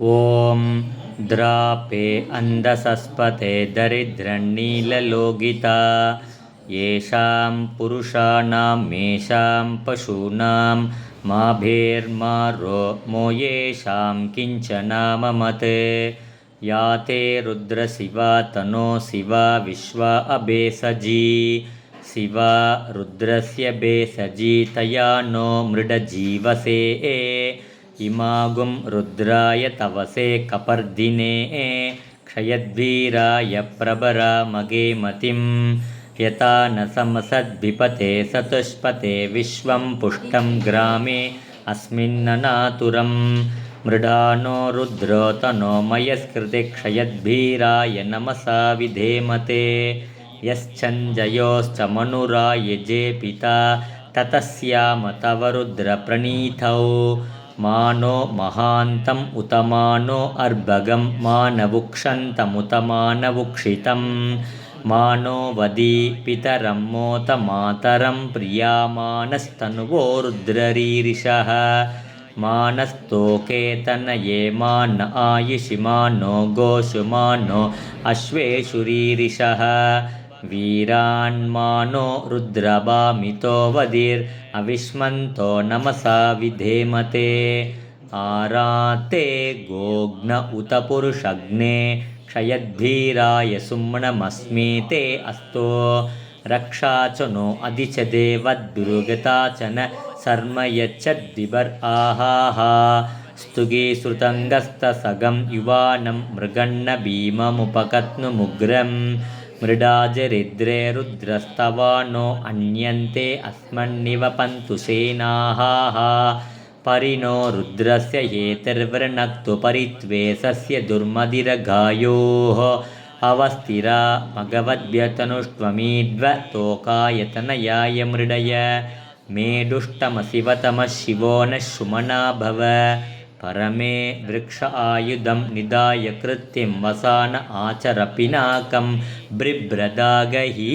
ॐ द्रापे अन्धसस्पते दरिद्रन्नीललोगिता येषां पुरुषाणां मेषां पशूनां माभेर्मारो येषां किञ्चनाममते या ते रुद्रशिवा तनो शिवा विश्वा अभेसजी शिवा रुद्रस्य भेषजी तया नो मृडजीवसे इमागुं रुद्राय तवसे कपर्दिने क्षयद्वीराय प्रभरामगे मतिं यथा न समसद्भिपते सतुष्पते विश्वं पुष्टं ग्रामे अस्मिन्ननातुरं मृडानो रुद्रो तनो मयस्कृते क्षयद्भीराय नमसा विधेमते यश्चञ्जयोश्च मनुरायजे पिता ततस्याम तव रुद्रप्रणीतौ मानो महान्तम् उत मानो अर्भगं मानवुक्षन्तमुत मानवुक्षितं मानो वदी पितरं मोत मातरं प्रियामानस्तनुवो रुद्ररीरिषः मानस्तोकेतनये मान आयुषि मानो गोषु मानो अश्वेषुरीरिषः वीरान्मानो रुद्रभामितो वदिर् अविष्मन्तो नमसा विधेमते आराते गोघ्न उत पुरुषग्ने क्षयद्भीराय सुम्नमस्मि ते अस्तो रक्षा च नो अधिचदे वद्दुर्गता च न शर्म यच्छद्विभर् आहाहा स्तुगी श्रुतङ्गस्तसगं युवानं मृगन्न भीममुपकत्नुमुग्रम् मृडाजरिद्रे रुद्रस्तवानो अन्यन्ते अस्मन्निव पन्तु सेनाः परिणो रुद्रस्य हेतिर्वृणक्तु परित्वेषस्य दुर्मदिरगायोः अवस्थिरा मघवद्भ्यतनुष्त्वमीड्वतोकायतनयाय मृडय मेडुष्टमशिवतमः शिवो नः शुमना भव परमे वृक्ष आयुधं निधाय कृत्तिं वसान आचर पिनाकं बिभ्रदागहि।